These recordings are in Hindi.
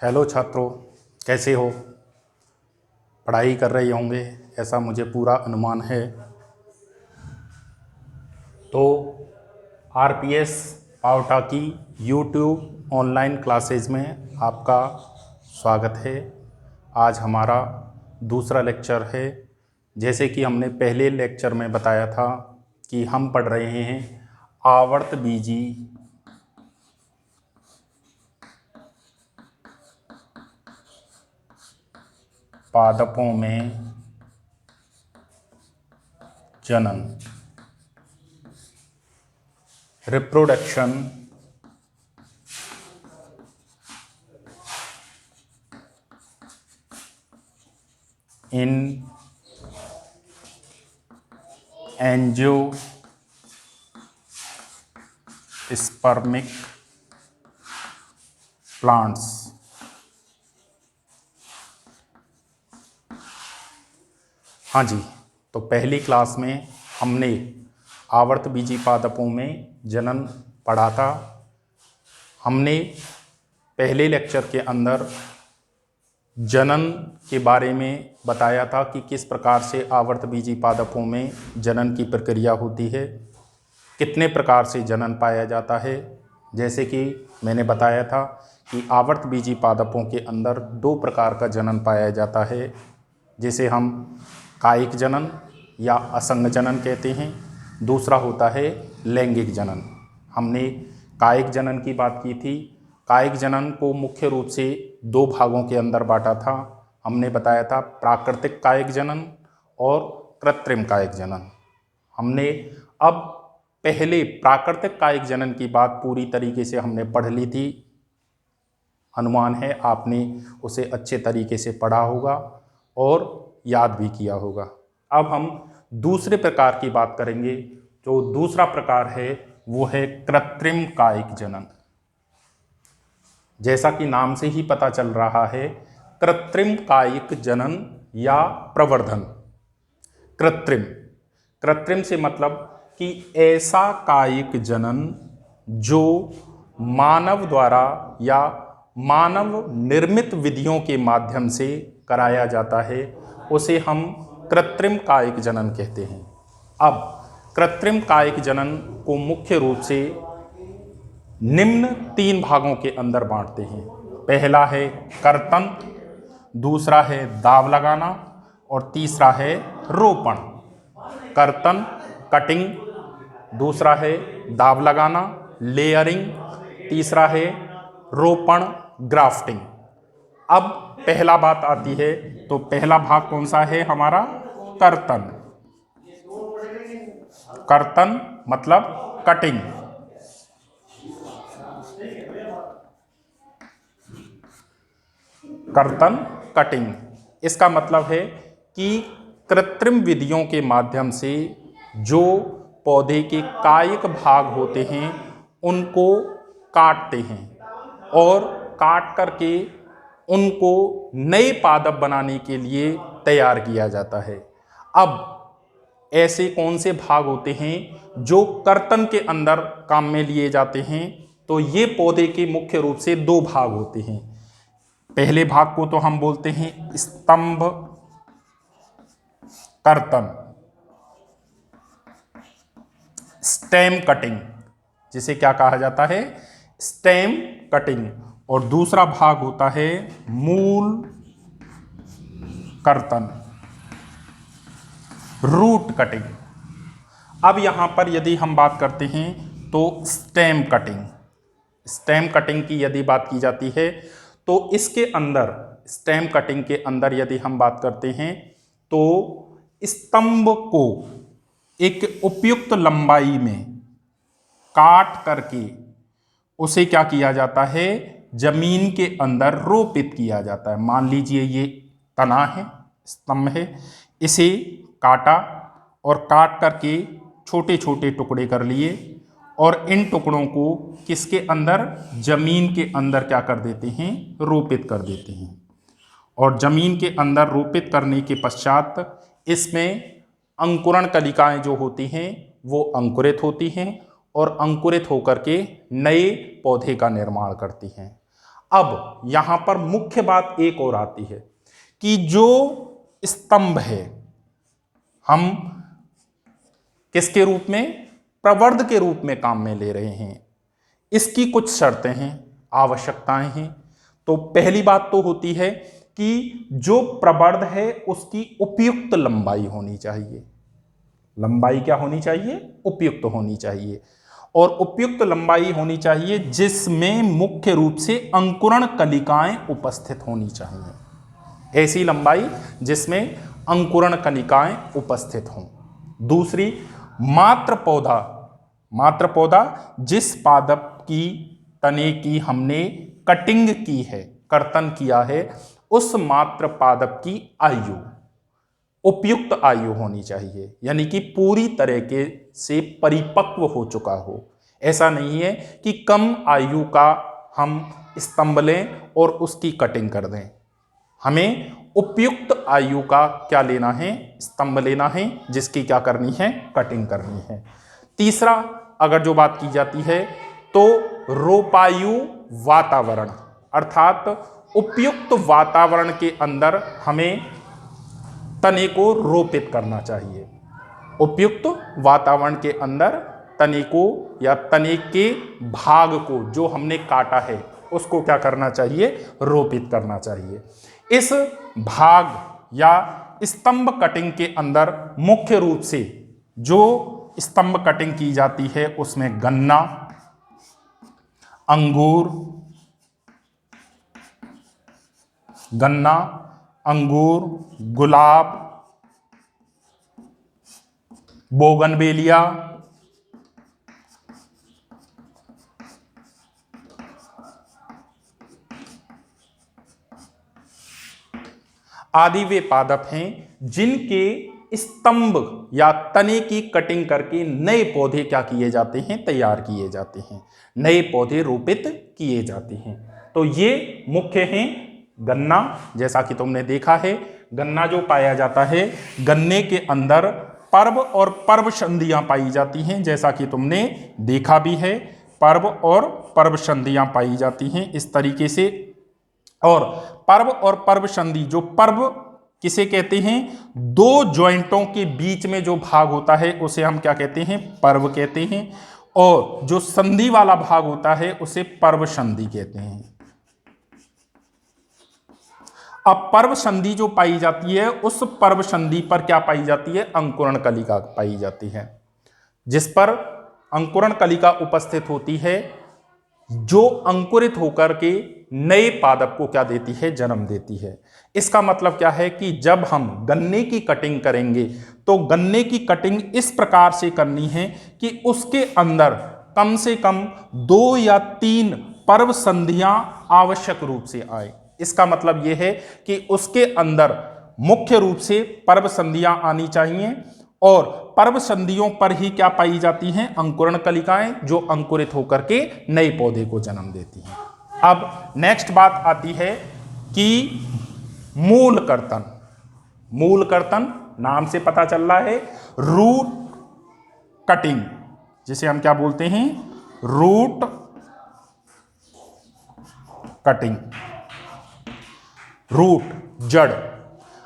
हेलो छात्रों, कैसे हो? पढ़ाई कर रहे होंगे ऐसा मुझे पूरा अनुमान है। तो आरपीएस पावटा की यूट्यूब ऑनलाइन क्लासेज में आपका स्वागत है। आज हमारा दूसरा लेक्चर है। जैसे कि हमने पहले लेक्चर में बताया था कि हम पढ़ रहे हैं आवर्तबीजी पादपों में जनन, रिप्रोडक्शन इन एंजियोस्पर्मिक प्लांट्स। हाँ जी, तो पहली क्लास में हमने आवर्तबीजी पादपों में जनन पढ़ा था। हमने पहले लेक्चर के अंदर जनन के बारे में बताया था कि किस प्रकार से आवर्तबीजी पादपों में जनन की प्रक्रिया होती है, कितने प्रकार से जनन पाया जाता है। जैसे कि मैंने बताया था कि आवर्तबीजी पादपों के अंदर दो प्रकार का जनन पाया जाता है, जिसे हम कायिक जनन या असंग जनन कहते हैं। दूसरा होता है लैंगिक जनन। हमने कायिक जनन की बात की थी। कायिक जनन को मुख्य रूप से दो भागों के अंदर बांटा था। हमने बताया था प्राकृतिक कायिक जनन और कृत्रिम कायिक जनन। हमने अब पहले प्राकृतिक कायिक जनन की बात पूरी तरीके से हमने पढ़ ली थी। अनुमान है आपने उसे अच्छे तरीके से पढ़ा होगा और याद भी किया होगा। अब हम दूसरे प्रकार की बात करेंगे। जो दूसरा प्रकार है वो है कृत्रिम कायिक जनन। जैसा कि नाम से ही पता चल रहा है, कृत्रिम कायिक जनन या प्रवर्धन। कृत्रिम, कृत्रिम से मतलब कि ऐसा कायिक जनन जो मानव द्वारा या मानव निर्मित विधियों के माध्यम से कराया जाता है, उसे हम कृत्रिम कायिक जनन कहते हैं। अब कृत्रिम कायिक जनन को मुख्य रूप से निम्न तीन भागों के अंदर बांटते हैं। पहला है कर्तन, दूसरा है दाव लगाना और तीसरा है रोपण। कर्तन कटिंग, दूसरा है दाव लगाना लेयरिंग, तीसरा है रोपण ग्राफ्टिंग। अब पहला बात आती है, तो पहला भाग कौन सा है हमारा? कर्तन। कर्तन मतलब कटिंग। कर्तन कटिंग, इसका मतलब है कि कृत्रिम विधियों के माध्यम से जो पौधे के कायिक भाग होते हैं उनको काटते हैं और काट करके उनको नए पादप बनाने के लिए तैयार किया जाता है। अब ऐसे कौन से भाग होते हैं जो कर्तन के अंदर काम में लिए जाते हैं? तो ये पौधे के मुख्य रूप से दो भाग होते हैं। पहले भाग को तो हम बोलते हैं स्तंभ कर्तन, स्टेम कटिंग, जिसे क्या कहा जाता है? Stem cutting. और दूसरा भाग होता है मूल कर्तन, रूट कटिंग। अब यहां पर यदि हम बात करते हैं तो स्टेम कटिंग, स्टेम कटिंग की यदि बात की जाती है तो इसके अंदर, स्टेम कटिंग के अंदर यदि हम बात करते हैं तो स्तंभ को एक उपयुक्त लंबाई में काट करके उसे क्या किया जाता है? जमीन के अंदर रोपित किया जाता है। मान लीजिए ये तना है, स्तंभ है, इसे काटा और काट करके छोटे छोटे टुकड़े कर लिए और इन टुकड़ों को किसके अंदर? जमीन के अंदर क्या कर देते हैं? रोपित कर देते हैं। और जमीन के अंदर रोपित करने के पश्चात इसमें अंकुरण कलिकाएं जो होती हैं वो अंकुरित होती हैं और अंकुरित होकर के नए पौधे का निर्माण करती हैं। अब यहां पर मुख्य बात एक और आती है कि जो स्तंभ है हम किसके रूप में, प्रवर्ध के रूप में काम में ले रहे हैं, इसकी कुछ शर्तें हैं, आवश्यकताएं हैं। तो पहली बात तो होती है कि जो प्रवर्ध है उसकी उपयुक्त लंबाई होनी चाहिए। लंबाई क्या होनी चाहिए, उपयुक्त होनी चाहिए। और उपयुक्त लंबाई होनी चाहिए जिसमें मुख्य रूप से अंकुरण कलिकाएं उपस्थित होनी चाहिए। ऐसी लंबाई जिसमें अंकुरण कलिकाएं उपस्थित हों। दूसरी, मात्र पौधा जिस पादप की तने की हमने कटिंग की है, कर्तन किया है, उस मात्र पादप की आयु उपयुक्त आयु होनी चाहिए, यानी कि पूरी तरीके से परिपक्व हो चुका हो। ऐसा नहीं है कि कम आयु का हम स्तंभ लें और उसकी कटिंग कर दें। हमें उपयुक्त आयु का क्या लेना है, स्तंभ लेना है, जिसकी क्या करनी है, कटिंग करनी है। तीसरा, अगर जो बात की जाती है तो रोपायु वातावरण, अर्थात उपयुक्त वातावरण के अंदर हमें तने को रोपित करना चाहिए। उपयुक्त वातावरण के अंदर तने को या तने के भाग को जो हमने काटा है उसको क्या करना चाहिए, रोपित करना चाहिए। इस भाग या स्तंभ कटिंग के अंदर मुख्य रूप से जो स्तंभ कटिंग की जाती है उसमें गन्ना, अंगूर, गुलाब, बोगनवेलिया, आदि वे पादप हैं जिनके स्तंभ या तने की कटिंग करके नए पौधे क्या किए जाते हैं, तैयार किए जाते हैं, नए पौधे रोपित किए जाते हैं। तो ये मुख्य हैं। गन्ना, जैसा कि तुमने देखा है, गन्ना जो पाया जाता है, गन्ने के अंदर पर्व और पर्व संधियां पाई जाती हैं, जैसा कि तुमने देखा भी है, पर्व और पर्व संधियां पाई जाती हैं इस तरीके से। और पर्व और पर्व संधि, जो पर्व किसे कहते हैं, दो जॉइंटों के बीच में जो भाग होता है उसे हम क्या कहते हैं, पर्व कहते हैं। और जो संधि वाला भाग होता है उसे पर्व संधि कहते हैं। अब पर्व संधि जो पाई जाती है, उस पर्व संधि पर क्या पाई जाती है, अंकुरण कलिका पाई जाती है, जिस पर अंकुरण कलिका उपस्थित होती है, जो अंकुरित होकर के नए पादप को क्या देती है, जन्म देती है। इसका मतलब क्या है कि जब हम गन्ने की कटिंग करेंगे तो गन्ने की कटिंग इस प्रकार से करनी है कि उसके अंदर कम से कम 2 या 3 पर्व संधियां आवश्यक रूप से आए। इसका मतलब यह है कि उसके अंदर मुख्य रूप से पर्व संधियां आनी चाहिए, और पर्व संधियों पर ही क्या पाई जाती हैं, अंकुरण कलिकाएं, जो अंकुरित होकर के नए पौधे को जन्म देती हैं। अब नेक्स्ट बात आती है कि मूल कर्तन। मूल कर्तन नाम से पता चल रहा है, रूट कटिंग, जिसे हम क्या बोलते हैं, रूट कटिंग। रूट जड़,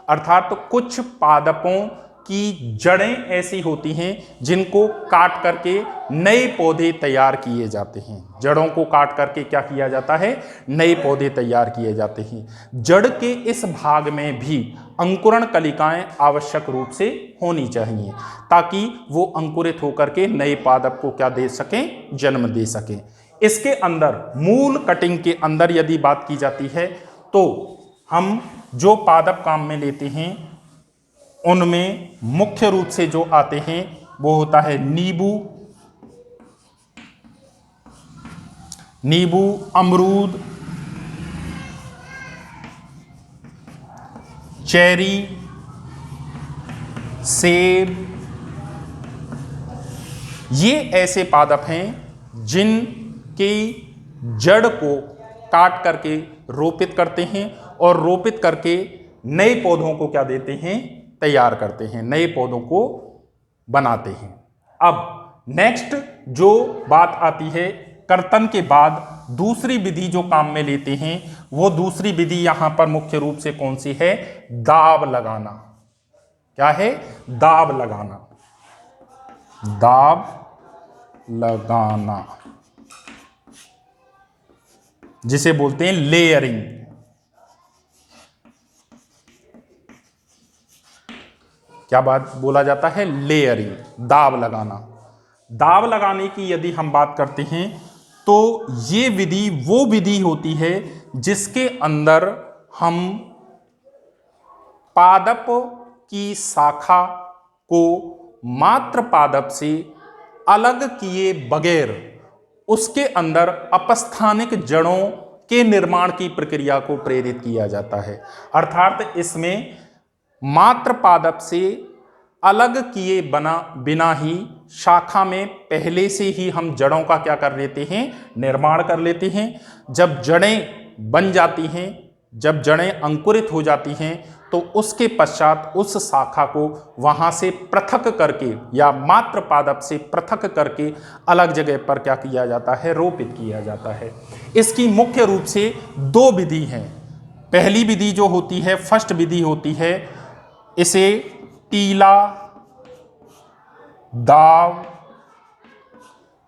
अर्थात कुछ पादपों की जड़ें ऐसी होती हैं जिनको काट करके नए पौधे तैयार किए जाते हैं। जड़ों को काट करके क्या किया जाता है, नए पौधे तैयार किए जाते हैं। जड़ के इस भाग में भी अंकुरण कलिकाएं आवश्यक रूप से होनी चाहिए, ताकि वो अंकुरित होकर के नए पादप को क्या दे सकें, जन्म दे सकें। इसके अंदर मूल कटिंग के अंदर यदि बात की जाती है तो हम जो पादप काम में लेते हैं उनमें मुख्य रूप से जो आते हैं वो होता है नींबू, अमरूद, चेरी, सेब। ये ऐसे पादप हैं जिनकी जड़ को काट करके रोपित करते हैं, और रोपित करके नए पौधों को क्या देते हैं, तैयार करते हैं, नए पौधों को बनाते हैं। अब नेक्स्ट जो बात आती है, कर्तन के बाद दूसरी विधि जो काम में लेते हैं वो दूसरी विधि यहां पर मुख्य रूप से कौन सी है? दाब लगाना। क्या है? दाब लगाना। दाब लगाना जिसे बोलते हैं लेयरिंग। क्या बात बोला जाता है? लेयरिंग, दाब लगाना। दाब लगाने की यदि हम बात करते हैं तो ये विधि वो विधि होती है जिसके अंदर हम पादप की शाखा को मात्र पादप से अलग किए बगैर उसके अंदर अपस्थानिक जड़ों के निर्माण की प्रक्रिया को प्रेरित किया जाता है। अर्थात इसमें मात्र पादप से अलग किए बिना ही शाखा में पहले से ही हम जड़ों का क्या कर लेते हैं? निर्माण कर लेते हैं। जब जड़ें बन जाती हैं, जब जड़ें अंकुरित हो जाती हैं तो उसके पश्चात उस शाखा को वहां से पृथक करके या मात्र पादप से पृथक करके अलग जगह पर क्या किया जाता है? रोपित किया जाता है। इसकी मुख्य रूप से दो विधि हैं। पहली विधि जो होती है, फर्स्ट विधि होती है, इसे टीला दाब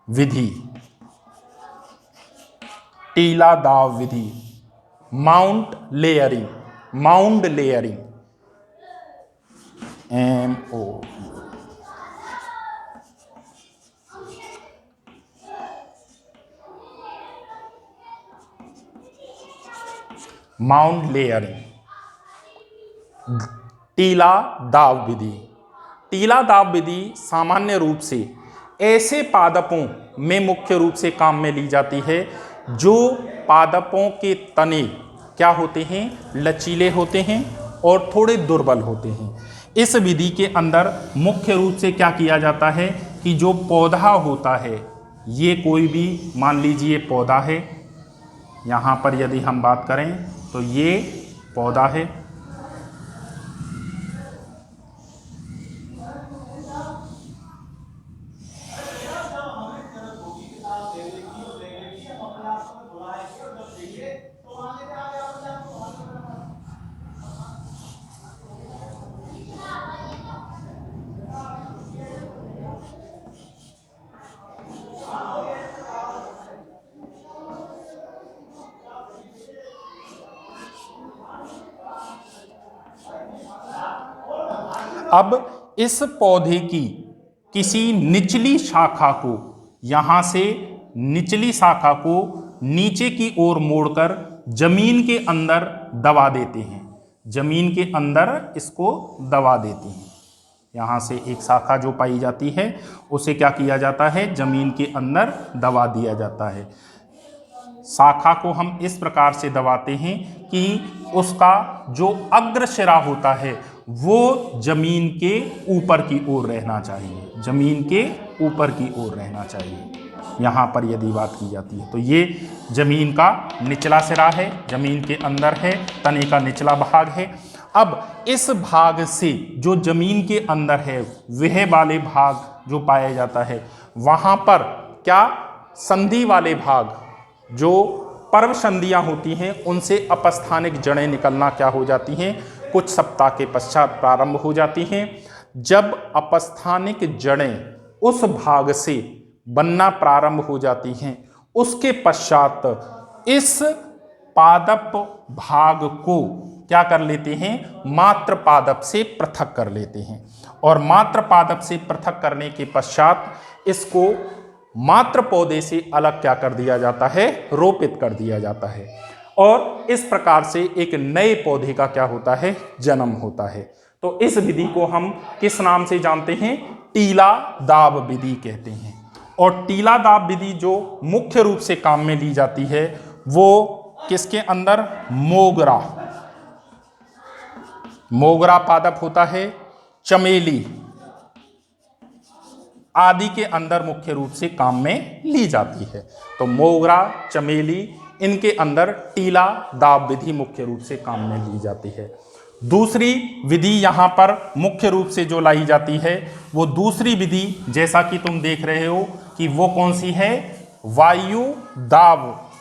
विधि, टीला दाब विधि, mount layering, mound layering, MO, mound layering, टीला दाब विधि। टीला दाब विधि सामान्य रूप से ऐसे पादपों में मुख्य रूप से काम में ली जाती है जो पादपों के तने क्या होते हैं? लचीले होते हैं और थोड़े दुर्बल होते हैं। इस विधि के अंदर मुख्य रूप से क्या किया जाता है कि जो पौधा होता है, ये कोई भी मान लीजिए पौधा है, यहाँ पर यदि हम बात करें तो ये पौधा है, अब इस पौधे की किसी निचली शाखा को, यहां से निचली शाखा को नीचे की ओर मोड़कर जमीन के अंदर दबा देते हैं। जमीन के अंदर इसको दबा देते हैं। यहां से एक शाखा जो पाई जाती है उसे क्या किया जाता है? जमीन के अंदर दबा दिया जाता है। शाखा को हम इस प्रकार से दबाते हैं कि उसका जो अग्र सिरा होता है वो जमीन के ऊपर की ओर रहना चाहिए, जमीन के ऊपर की ओर रहना चाहिए। यहाँ पर यदि बात की जाती है तो ये जमीन का निचला सिरा है, जमीन के अंदर है, तने का निचला भाग है। अब इस भाग से जो जमीन के अंदर है वह वाले भाग जो पाया जाता है, वहाँ पर क्या संधि वाले भाग जो पर्व संधियाँ होती हैं उनसे अपस्थानिक जड़ें निकलना क्या हो जाती हैं? कुछ सप्ताह के पश्चात प्रारंभ हो जाती हैं। जब अपस्थानिक जड़ें उस भाग से बनना प्रारंभ हो जाती हैं उसके पश्चात इस पादप भाग को क्या कर लेते हैं? मात्र पादप से पृथक कर लेते हैं। और मात्र पादप से पृथक करने के पश्चात इसको मात्र पौधे से अलग क्या कर दिया जाता है? रोपित कर दिया जाता है। और इस प्रकार से एक नए पौधे का क्या होता है? जन्म होता है। तो इस विधि को हम किस नाम से जानते हैं? टीला दाब विधि कहते हैं। और टीला दाब विधि जो मुख्य रूप से काम में ली जाती है वो किसके अंदर? मोगरा, मोगरा पादप होता है, चमेली आदि के अंदर मुख्य रूप से काम में ली जाती है। तो मोगरा, चमेली, इनके अंदर टीला दाब विधि मुख्य रूप से काम में ली जाती है। दूसरी विधि यहाँ पर मुख्य रूप से जो लाई जाती है वो दूसरी विधि, जैसा कि तुम देख रहे हो कि वो कौन सी है? वायु दाब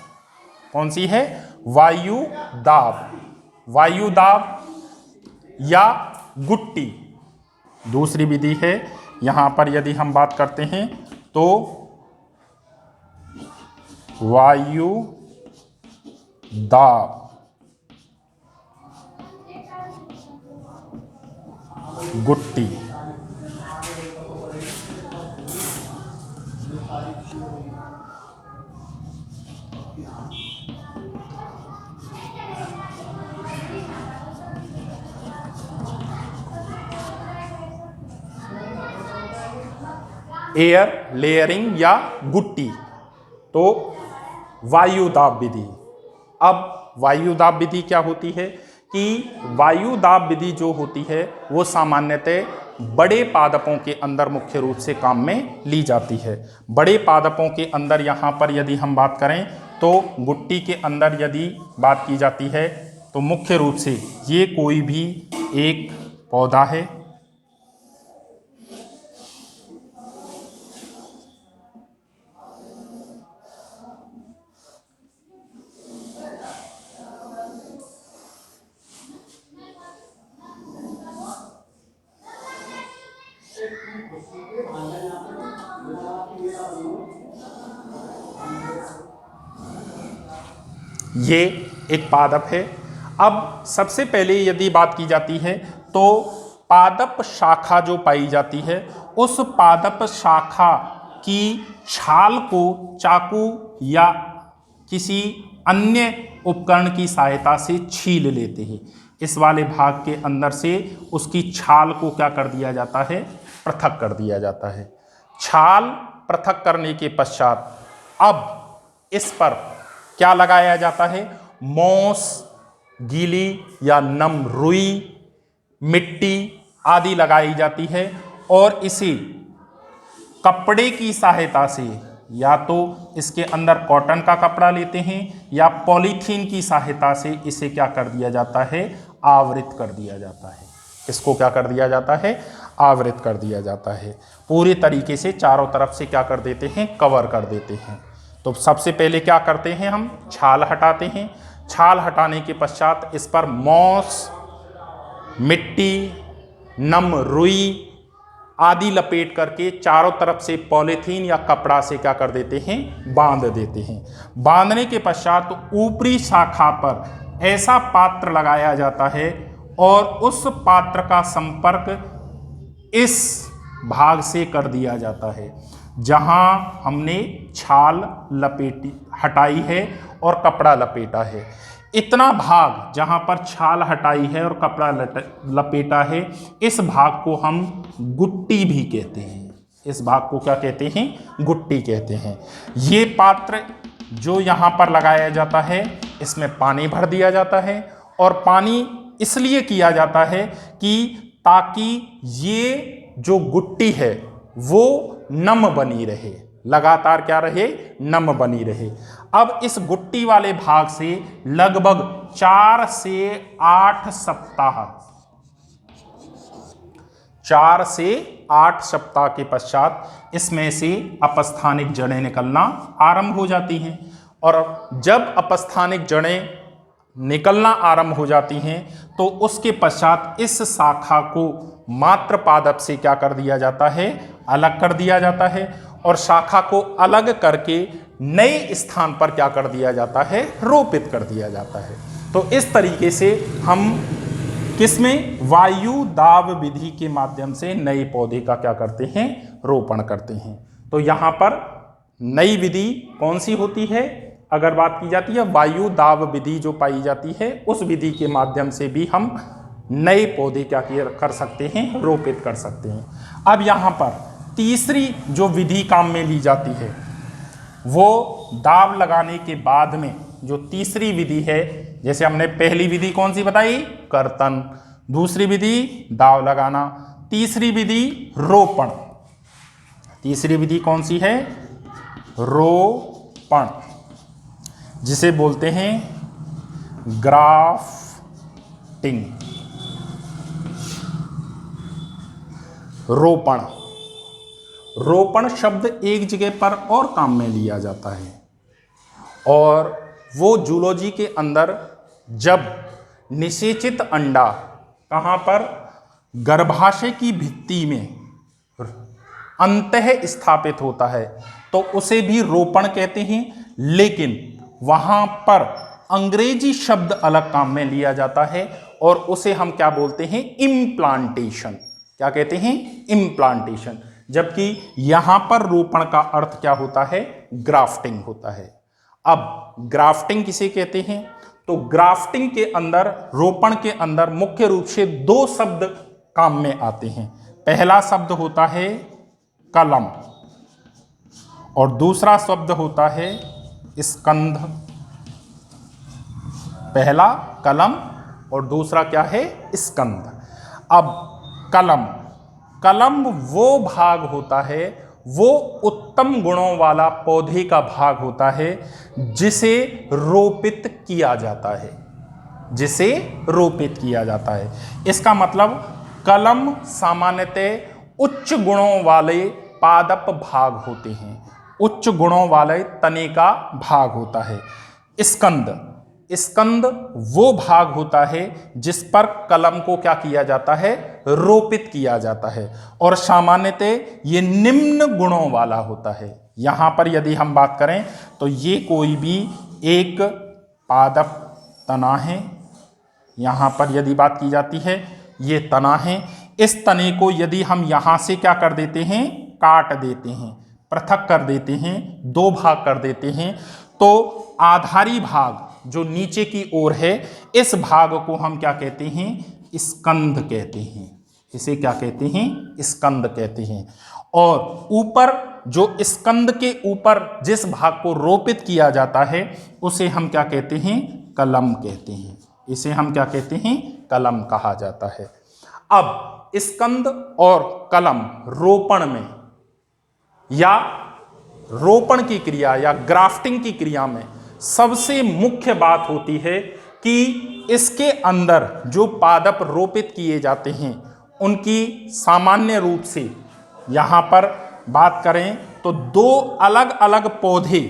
कौन सी है? वायु दाब, वायु दाब या गुट्टी। दूसरी विधि है, यहां पर यदि हम बात करते हैं तो वायु दाब गुट्टी। एयर लेयरिंग या गुट्टी, तो वायु दाब विधि। अब वायु दाब विधि क्या होती है कि वायु दाब विधि जो होती है वो सामान्यतः बड़े पादपों के अंदर मुख्य रूप से काम में ली जाती है। बड़े पादपों के अंदर यहाँ पर यदि हम बात करें तो गुट्टी के अंदर यदि बात की जाती है तो मुख्य रूप से ये कोई भी एक पौधा है, ये एक पादप है। अब सबसे पहले यदि बात की जाती है तो पादप शाखा जो पाई जाती है उस पादप शाखा की छाल को चाकू या किसी अन्य उपकरण की सहायता से छील लेते हैं। इस वाले भाग के अंदर से उसकी छाल को क्या कर दिया जाता है? पृथक कर दिया जाता है। छाल पृथक करने के पश्चात अब इस पर क्या लगाया जाता है? मोस, गीली या नम रुई, मिट्टी आदि लगाई जाती है और इसे कपड़े की सहायता से, या तो इसके अंदर कॉटन का कपड़ा लेते हैं या पॉलीथीन की सहायता से इसे क्या कर दिया जाता है? आवृत कर दिया जाता है। इसको क्या कर दिया जाता है? आवृत कर दिया जाता है। पूरे तरीके से चारों तरफ से क्या कर देते हैं? कवर कर देते हैं। तो सबसे पहले क्या करते हैं? हम छाल हटाते हैं। छाल हटाने के पश्चात इस पर मोस, मिट्टी, नम रुई आदि लपेट करके चारों तरफ से पॉलीथीन या कपड़ा से क्या कर देते हैं? बांध देते हैं। बांधने के पश्चात ऊपरी शाखा पर ऐसा पात्र लगाया जाता है और उस पात्र का संपर्क इस भाग से कर दिया जाता है जहां हमने छाल लपेटी हटाई है और कपड़ा लपेटा है। इतना भाग जहां पर छाल हटाई है और कपड़ा लपेटा है, इस भाग को हम गुट्टी भी कहते हैं। इस भाग को क्या कहते हैं? गुट्टी कहते हैं। ये पात्र जो यहाँ पर लगाया जाता है इसमें पानी भर दिया जाता है और पानी इसलिए किया जाता है कि ताकि ये जो गुट्टी है वो नम बनी रहे, लगातार क्या रहे? नम बनी रहे। अब इस गुट्टी वाले भाग से लगभग 4 से 8 सप्ताह के पश्चात इसमें से अपस्थानिक जड़ें निकलना आरंभ हो जाती हैं। और जब अपस्थानिक जड़ें निकलना आरंभ हो जाती हैं तो उसके पश्चात इस शाखा को मात्र पादप से क्या कर दिया जाता है? अलग कर दिया जाता है और शाखा को अलग करके नए स्थान पर क्या कर दिया जाता है? रोपित कर दिया जाता है। तो इस तरीके से हम किसमें? वायु दाब विधि के माध्यम से नए पौधे का क्या करते हैं? रोपण करते हैं। तो यहाँ पर नई विधि कौन सी होती है? अगर बात की जाती है वायु दाब विधि जो पाई जाती है, उस विधि के माध्यम से भी हम नए पौधे क्या कर सकते हैं? रोपित कर सकते हैं। अब यहाँ पर तीसरी जो विधि काम में ली जाती है वो दाब लगाने के बाद में जो तीसरी विधि है, जैसे हमने पहली विधि कौन सी बताई? कर्तन। दूसरी विधि दाव लगाना। तीसरी विधि रोपण। तीसरी विधि कौन सी है? रोपण, जिसे बोलते हैं ग्राफ्टिंग। रोपण। रोपण शब्द एक जगह पर और काम में लिया जाता है और वो जूलॉजी के अंदर जब निषेचित अंडा कहाँ पर गर्भाशय की भित्ति में अंतः स्थापित होता है तो उसे भी रोपण कहते हैं, लेकिन वहां पर अंग्रेजी शब्द अलग काम में लिया जाता है और उसे हम क्या बोलते हैं, इम्प्लांटेशन। क्या कहते हैं, इम्प्लांटेशन। जबकि यहां पर रोपण का अर्थ क्या होता है, ग्राफ्टिंग होता है। अब ग्राफ्टिंग किसे कहते हैं, तो ग्राफ्टिंग के अंदर, रोपण के अंदर मुख्य रूप से दो शब्द काम में आते हैं। पहला शब्द होता है कलम और दूसरा शब्द होता है स्कंध। पहला कलम और दूसरा क्या है, स्कंध। अब कलम, कलम वो भाग होता है, वो उत्तम गुणों वाला पौधे का भाग होता है जिसे रोपित किया जाता है, जिसे रोपित किया जाता है। इसका मतलब कलम सामान्यतः उच्च गुणों वाले पादप भाग होते हैं, उच्च गुणों वाले तने का भाग होता है। स्कंद, स्कंद वो भाग होता है जिस पर कलम को क्या किया जाता है, रोपित किया जाता है और सामान्यतः ये निम्न गुणों वाला होता है। यहां पर यदि हम बात करें तो ये कोई भी एक पादप तना है। यहां पर यदि बात की जाती है, ये तना है। इस तने को यदि हम यहां से क्या कर देते हैं, काट देते हैं, पृथक कर देते हैं, दो भाग कर देते हैं, तो आधारी भाग जो नीचे की ओर है, इस भाग को हम क्या कहते हैं, स्कंध कहते हैं। इसे क्या कहते हैं, स्कंध कहते हैं। और ऊपर जो स्कंध के ऊपर जिस भाग को रोपित किया जाता है उसे हम क्या कहते हैं, कलम कहते हैं। इसे हम क्या कहते हैं, कलम कहा जाता है। अब स्कंद और कलम रोपण में या रोपण की क्रिया या ग्राफ्टिंग की क्रिया में सबसे मुख्य बात होती है कि इसके अंदर जो पादप रोपित किए जाते हैं उनकी सामान्य रूप से यहां पर बात करें तो दो अलग अलग पौधे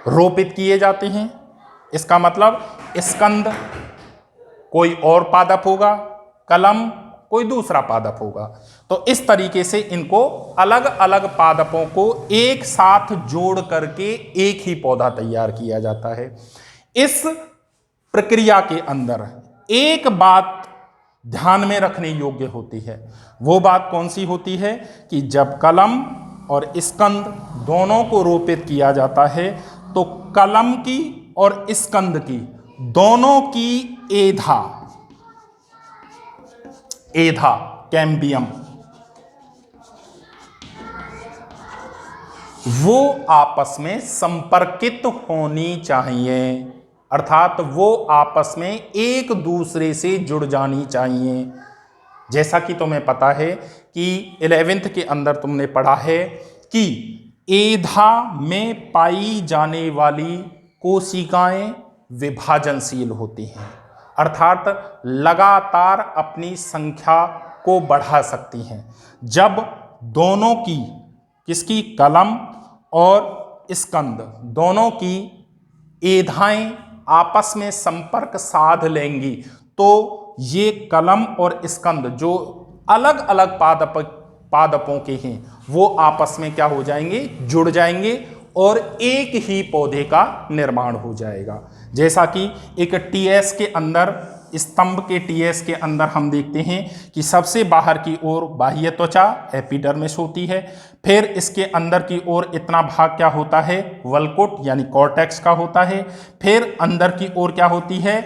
रोपित किए जाते हैं। इसका मतलब स्कंद कोई और पादप होगा, कलम कोई दूसरा पादप होगा। तो इस तरीके से इनको अलग अलग पादपों को एक साथ जोड़ करके एक ही पौधा तैयार किया जाता है। इस प्रक्रिया के अंदर एक बात ध्यान में रखने योग्य होती है। वो बात कौन सी होती है कि जब कलम और स्कंद दोनों को रोपित किया जाता है तो कलम की और स्कंद की दोनों की एधा, एधा कैम्बियम, वो आपस में संपर्कित होनी चाहिए, अर्थात वो आपस में एक दूसरे से जुड़ जानी चाहिए। जैसा कि तुम्हें पता है कि 11th के अंदर तुमने पढ़ा है कि एधा में पाई जाने वाली कोशिकाएं विभाजनशील होती हैं, अर्थात लगातार अपनी संख्या को बढ़ा सकती हैं। जब दोनों की, किसकी, कलम और स्कंद दोनों की एधाएं आपस में संपर्क साध लेंगी तो ये कलम और स्कंद जो अलग अलग पादपों के हैं वो आपस में क्या हो जाएंगे, जुड़ जाएंगे और एक ही पौधे का निर्माण हो जाएगा। जैसा कि एक टीएस के अंदर, स्तंभ के टीएस के अंदर हम देखते हैं कि सबसे बाहर की ओर बाह्य त्वचा एपिडर्मिस होती है, फिर इसके अंदर की ओर इतना भाग क्या होता है, वल्कुट यानी कॉर्टेक्स का होता है, फिर अंदर की ओर क्या होती है,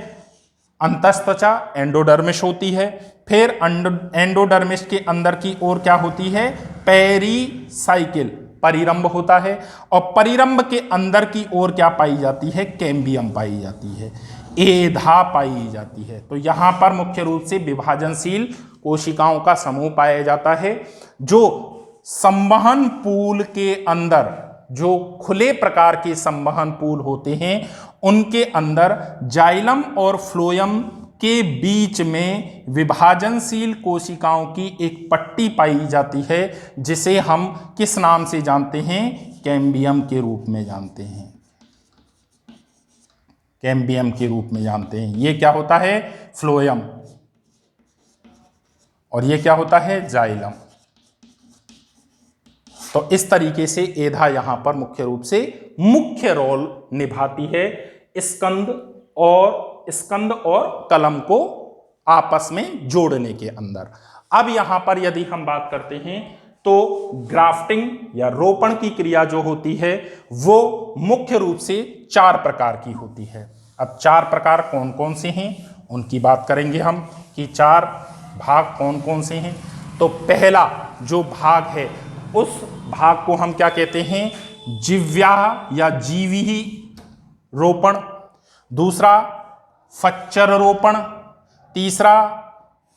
अंतस्त्वचा एंडोडर्मिस होती है, फिर एंडोडर्मिस के अंदर की ओर क्या होती है, पेरीसाइकिल परिरंभ होता है, और परिरंभ के अंदर की ओर क्या पाई जाती है, कैम्बियम पाई जाती है, एधा पाई जाती है। तो यहाँ पर मुख्य रूप से विभाजनशील कोशिकाओं का समूह पाया जाता है जो संवहन पूल के अंदर, जो खुले प्रकार के संवहन पूल होते हैं उनके अंदर जाइलम और फ्लोएम के बीच में विभाजनशील कोशिकाओं की एक पट्टी पाई जाती है जिसे हम किस नाम से जानते हैं, कैम्बियम के रूप में जानते हैं। कैम्बियम के रूप में जानते हैं। ये क्या होता है? फ्लोएम। और ये क्या होता है? जाइलम। तो इस तरीके से एधा यहां पर मुख्य रूप से मुख्य रोल निभाती है स्कंद और कलम को आपस में जोड़ने के अंदर। अब यहां पर यदि हम बात करते हैं तो ग्राफ्टिंग या रोपण की क्रिया जो होती है वो मुख्य रूप से 4 प्रकार की होती है। अब 4 प्रकार कौन कौन से हैं उनकी बात करेंगे हम कि 4 भाग कौन कौन से हैं। तो पहला जो भाग है उस भाग को हम क्या कहते हैं? जिव्या या जीवी रोपण। दूसरा फच्चर रोपण। तीसरा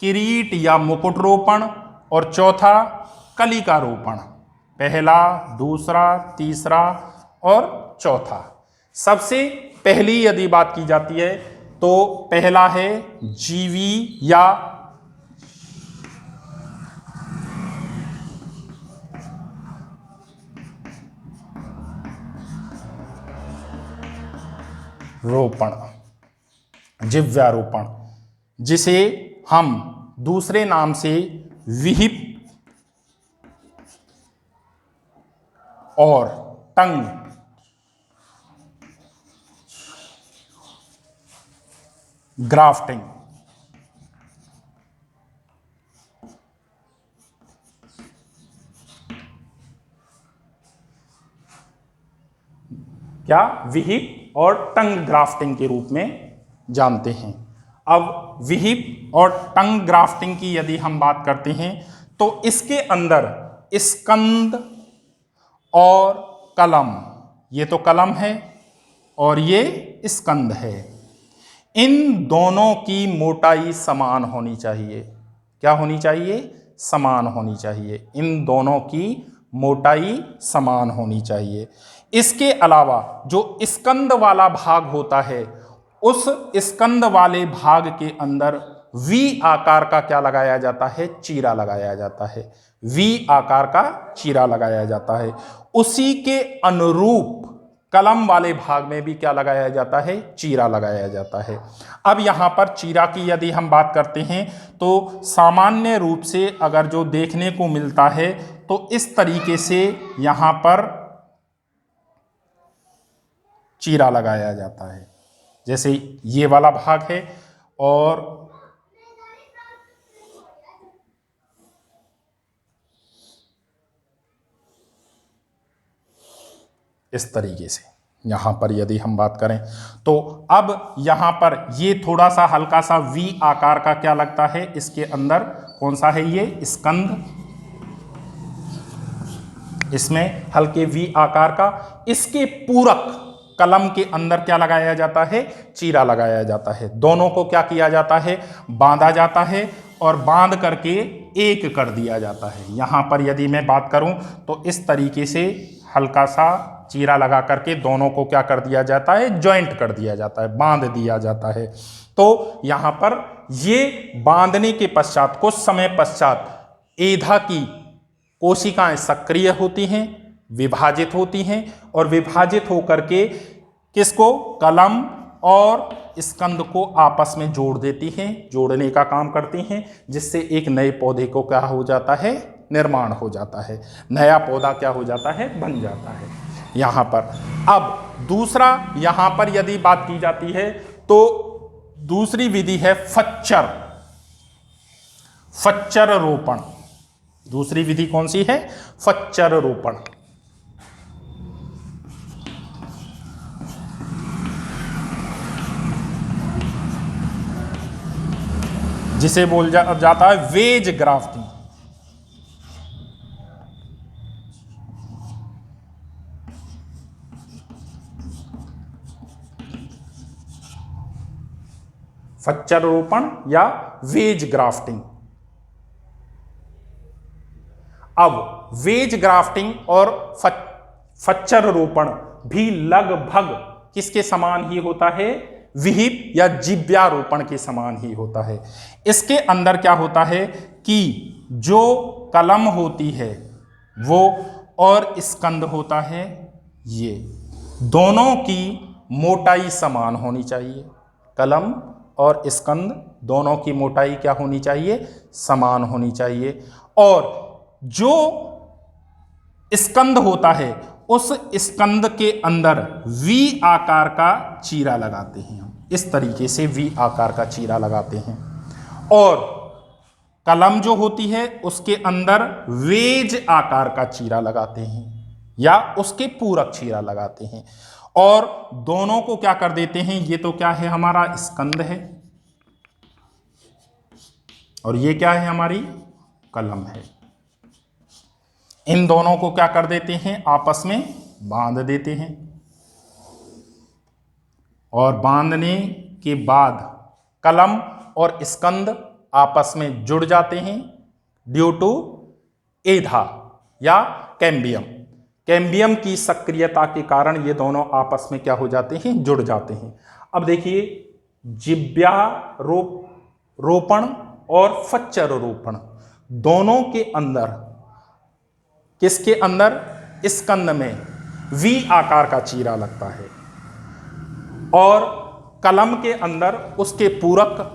किरीट या मुकुट रोपण। और चौथा कलिका रोपण। पहला, दूसरा, तीसरा और चौथा। सबसे पहली यदि बात की जाती है तो पहला है जीवी या रोपण, जिव्यारोपण, जिसे हम दूसरे नाम से विहिप और टंग ग्राफ्टिंग क्या विहिप और टंग ग्राफ्टिंग के रूप में जानते हैं। अब विहिप और टंग ग्राफ्टिंग की यदि हम बात करते हैं तो इसके अंदर स्कंद और कलम, ये तो कलम है और ये स्कंद है, इन दोनों की मोटाई समान होनी चाहिए। क्या होनी चाहिए? समान होनी चाहिए। इन दोनों की मोटाई समान होनी चाहिए। इसके अलावा जो स्कंद वाला भाग होता है उस स्कंद वाले भाग के अंदर वी आकार का क्या लगाया जाता है? चीरा लगाया जाता है। वी आकार का चीरा लगाया जाता है। उसी के अनुरूप कलम वाले भाग में भी क्या लगाया जाता है? चीरा लगाया जाता है। अब यहां पर चीरा की यदि हम बात करते हैं तो सामान्य रूप से अगर जो देखने को मिलता है तो इस तरीके से यहां पर चीरा लगाया जाता है, जैसे ये वाला भाग है और इस तरीके से यहां पर यदि हम बात करें तो अब यहां पर ये थोड़ा सा हल्का सा वी आकार का क्या लगता है? इसके अंदर कौन सा है? ये स्कंद, इसमें हल्के वी आकार का। इसके पूरक कलम के अंदर क्या लगाया जाता है? चीरा लगाया जाता है। दोनों को क्या किया जाता है? बांधा जाता है और बांध करके एक कर दिया जाता है। यहां पर यदि मैं बात करूं तो इस तरीके से हल्का सा चीरा लगा करके दोनों को क्या कर दिया जाता है? जॉइंट कर दिया जाता है, बांध दिया जाता है। तो यहां पर ये बांधने के पश्चात कुछ समय पश्चात एधा की कोशिकाएं सक्रिय होती हैं, विभाजित होती हैं और विभाजित होकर के किसको? कलम और स्कंद को आपस में जोड़ देती हैं, जोड़ने का काम करती हैं, जिससे एक नए पौधे को क्या हो जाता है? निर्माण हो जाता है। नया पौधा क्या हो जाता है? बन जाता है। यहां पर अब दूसरा यहां पर यदि बात की जाती है तो दूसरी विधि है फच्चर रोपण। दूसरी विधि कौन सी है? फच्चर रोपण। जिसे बोल जाता है वेज ग्राफ्टिंग। फच्चर रोपण या वेज ग्राफ्टिंग। अब वेज ग्राफ्टिंग और फच्चर रोपण भी लगभग किसके समान ही होता है? विहिप या जिव्यारोपण के समान ही होता है। इसके अंदर क्या होता है कि जो कलम होती है वो और स्कंद होता है, ये दोनों की मोटाई समान होनी चाहिए। कलम और स्कंद दोनों की मोटाई क्या होनी चाहिए? समान होनी चाहिए। और जो स्कंद होता है उस स्कंद के अंदर वी आकार का चीरा लगाते हैं हम, इस तरीके से वी आकार का चीरा लगाते हैं। और कलम जो होती है उसके अंदर वेज आकार का चीरा लगाते हैं या उसके पूरक चीरा लगाते हैं। और दोनों को क्या कर देते हैं, ये तो क्या है हमारा स्कंद है और ये क्या है हमारी कलम है। इन दोनों को क्या कर देते हैं, आपस में बांध देते हैं। और बांधने के बाद कलम और स्कंद आपस में जुड़ जाते हैं ड्यू टू एधा या कैम्बियम। कैम्बियम की सक्रियता के कारण ये दोनों आपस में क्या हो जाते हैं, जुड़ जाते हैं। अब देखिए, जिव्यारोपण और फच्चरोपण दोनों के अंदर, किसके अंदर? स्कंद में वी आकार का चीरा लगता है और कलम के अंदर उसके पूरक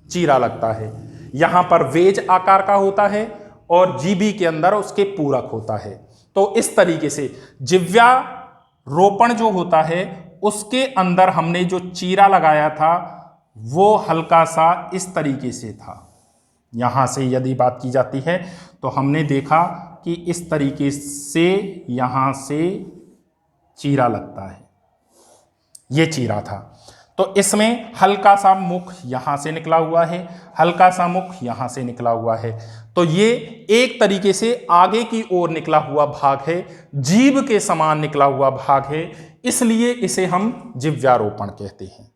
चीरा लगता है। यहां पर वेज आकार का होता है और जीबी के अंदर उसके पूरक होता है। तो इस तरीके से जिव्यारोपण जो होता है उसके अंदर हमने जो चीरा लगाया था वो हल्का सा इस तरीके से था। यहां से यदि बात की जाती है तो हमने देखा कि इस तरीके से यहां से चीरा लगता है, ये चीरा था। तो इसमें हल्का सा मुख यहां से निकला हुआ है, हल्का सा मुख यहां से निकला हुआ है। तो ये एक तरीके से आगे की ओर निकला हुआ भाग है, जीभ के समान निकला हुआ भाग है, इसलिए इसे हम जिव्यारोपण कहते हैं।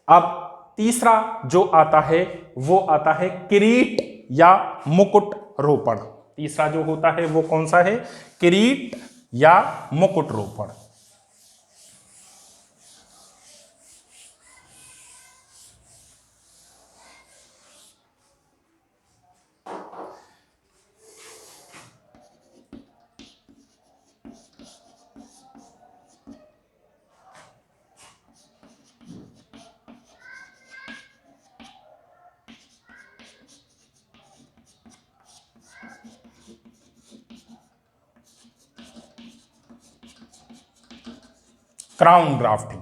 अब तीसरा जो आता है वो आता है किरीट या मुकुट रोपण। तीसरा जो होता है वो कौन सा है? किरीट या मुकुट रोपण। क्राउन ग्राफ्टिंग,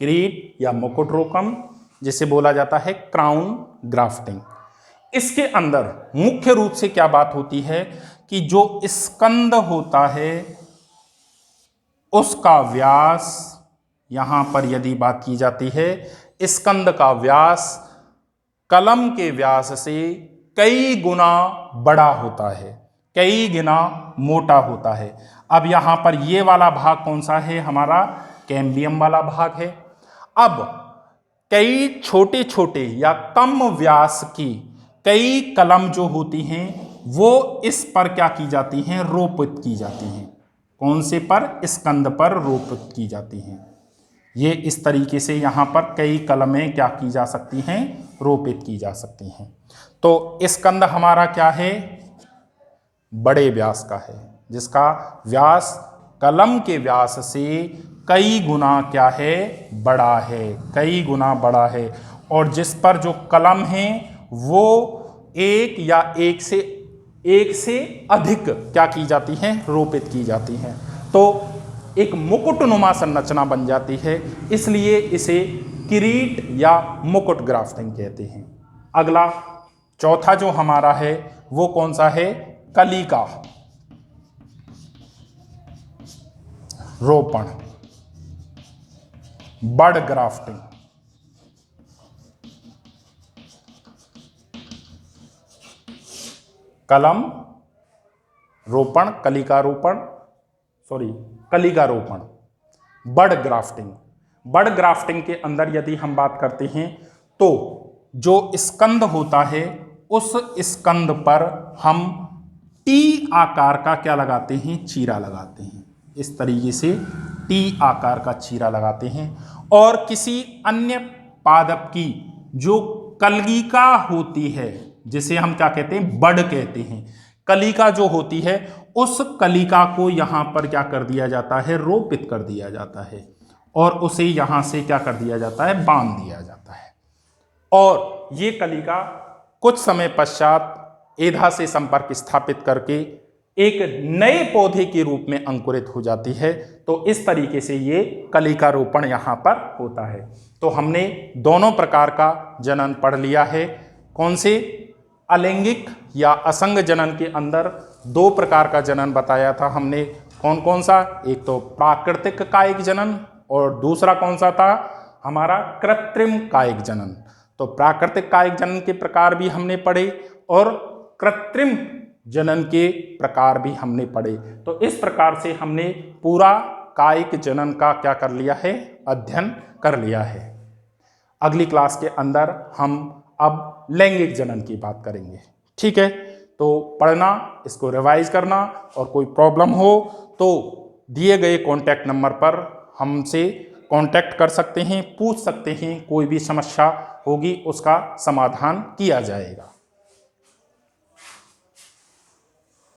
किरीट या मुकुट रोपण जिसे बोला जाता है क्राउन ग्राफ्टिंग। इसके अंदर मुख्य रूप से क्या बात होती है कि जो स्कंद होता है उसका व्यास, यहां पर यदि बात की जाती है, स्कंद का व्यास कलम के व्यास से कई गुना बड़ा होता है, कई गुना मोटा होता है। अब यहां पर ये वाला भाग कौन सा है? हमारा कैम्बियम वाला भाग है। अब कई छोटे छोटे या कम व्यास की कई कलम जो होती हैं वो इस पर क्या की जाती हैं? रोपित की जाती हैं। कौन से पर? स्कंद पर रोपित की जाती हैं। ये इस तरीके से यहाँ पर कई कलमें क्या की जा सकती हैं? रोपित की जा सकती हैं। तो स्कंद हमारा क्या है? बड़े व्यास का है, जिसका व्यास कलम के व्यास से कई गुना क्या है? बड़ा है, कई गुना बड़ा है। और जिस पर जो कलम है वो एक या एक से अधिक क्या की जाती हैं? रोपित की जाती हैं। तो एक मुकुटनुमा संरचना बन जाती है, इसलिए इसे किरीट या मुकुट ग्राफ्टिंग कहते हैं। अगला चौथा जो हमारा है वो कौन सा है? कलिका रोपण, बड ग्राफ्टिंग। कलम रोपण, कलिका रोपण, बड ग्राफ्टिंग। बड ग्राफ्टिंग के अंदर यदि हम बात करते हैं तो जो स्कंद होता है उस स्कंद पर हम टी आकार का क्या लगाते हैं? चीरा लगाते हैं। इस तरीके से टी आकार का चीरा लगाते हैं। और किसी अन्य पादप की जो कलिका होती है, जिसे हम क्या कहते हैं? बड कहते हैं। कलिका जो होती है उस कलिका को यहां पर क्या कर दिया जाता है? रोपित कर दिया जाता है। और उसे यहाँ से क्या कर दिया जाता है, बांध दिया जाता है। और ये कलिका कुछ समय पश्चात एधा से संपर्क स्थापित करके एक नए पौधे के रूप में अंकुरित हो जाती है। तो इस तरीके से ये कलिका रोपण यहाँ पर होता है। तो हमने दोनों प्रकार का जनन पढ़ लिया है। कौन से? अलैंगिक या असंग जनन के अंदर दो प्रकार का जनन बताया था हमने। कौन कौन सा? एक तो प्राकृतिक कायिक जनन और दूसरा कौन सा था हमारा? कृत्रिम कायिक जनन। तो प्राकृतिक कायिक जनन के प्रकार भी हमने पढ़े और कृत्रिम जनन के प्रकार भी हमने पढ़े। तो इस प्रकार से हमने पूरा कायिक जनन का क्या कर लिया है, अध्ययन कर लिया है। अगली क्लास के अंदर हम अब लैंगिक जनन की बात करेंगे। ठीक है, तो पढ़ना, इसको रिवाइज करना, और कोई प्रॉब्लम हो तो दिए गए कॉन्टैक्ट नंबर पर हमसे कांटेक्ट कर सकते हैं, पूछ सकते हैं। कोई भी समस्या होगी उसका समाधान किया जाएगा।